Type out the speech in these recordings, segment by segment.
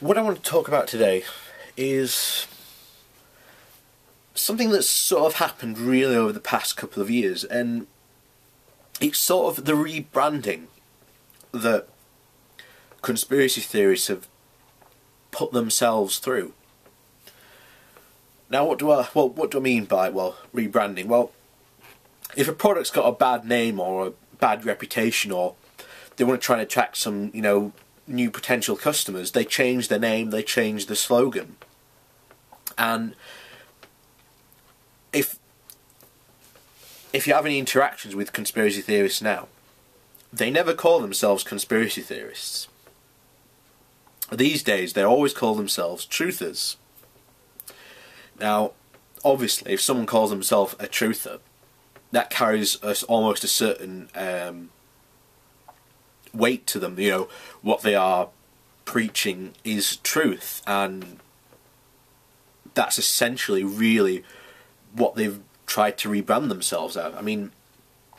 What I want to talk about today is something that's sort of happened really over the past couple of years, and it's sort of the rebranding that conspiracy theorists have put themselves through. Now, what do I mean by rebranding? Well, if a product's got a bad name or a bad reputation, or they want to try and attract some, new potential customers, they change their name, they change the slogan. And if you have any interactions with conspiracy theorists now, they never call themselves conspiracy theorists. These days, they always call themselves truthers. Now, obviously, if someone calls themselves a truther, that carries almost a certain weight to them. What they are preaching is truth, and that's essentially really what they've tried to rebrand themselves as. I mean,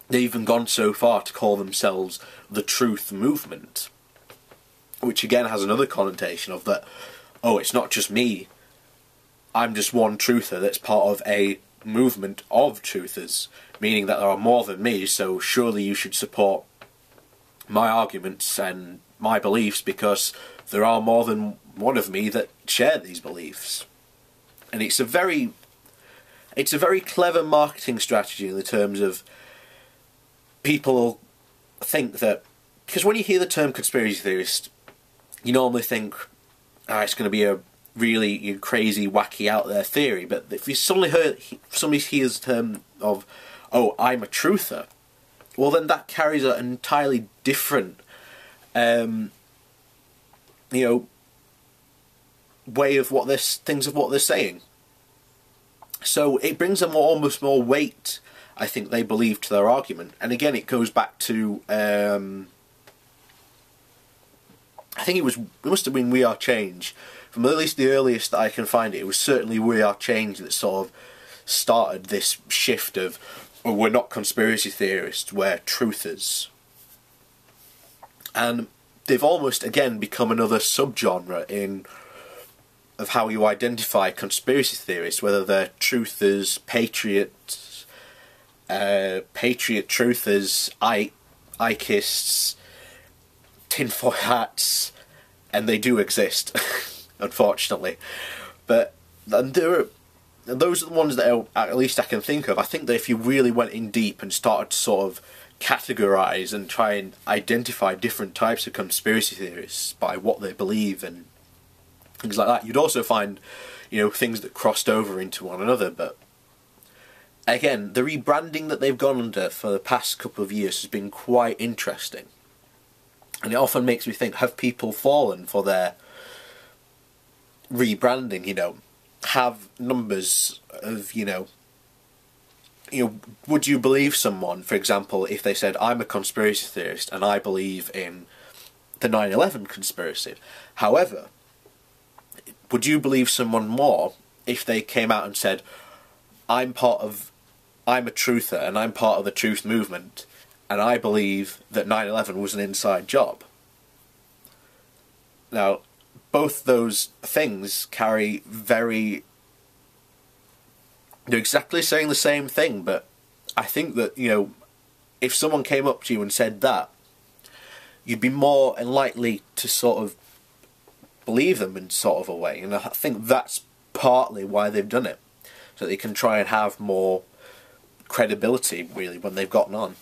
they've even gone so far to call themselves the Truth Movement, which again has another connotation of that, oh, it's not just me, I'm just one truther that's part of a movement of truthers, meaning that there are more than me, so surely you should support my arguments and my beliefs because there are more than one of me that share these beliefs. And it's a very clever marketing strategy in the terms of people think that, because when you hear the term conspiracy theorist, you normally think, it's going to be a really crazy, wacky, out there theory. But if you somebody hears the term of, oh, I'm a truther, well, then that carries an entirely different, way of what they're saying. So it brings them almost more weight, I think, they believe, to their argument. And again, it goes back to, I think it must have been We Are Change. From at least the earliest that I can find it was certainly We Are Change that sort of started this shift of, oh, we're not conspiracy theorists, we're truthers. And they've almost, again, become another subgenre of how you identify conspiracy theorists, whether they're truthers, patriots, patriot truthers, Ikists, tinfoil hats, and they do exist, unfortunately. But those are the ones that at least I can think of. I think that if you really went in deep and started to sort of categorise and try and identify different types of conspiracy theorists by what they believe and things like that, you'd also find, things that crossed over into one another. But again, the rebranding that they've gone under for the past couple of years has been quite interesting. And it often makes me think, have people fallen for their rebranding, have numbers of, would you believe someone, for example, if they said, I'm a conspiracy theorist and I believe in the 9/11 conspiracy. However, would you believe someone more if they came out and said, I'm a truther and I'm part of the Truth Movement and I believe that 9/11 was an inside job? Now, both those things carry they're exactly saying the same thing, but I think that, if someone came up to you and said that, you'd be more likely to sort of believe them in sort of a way. And I think that's partly why they've done it, so they can try and have more credibility, really, when they've gotten on.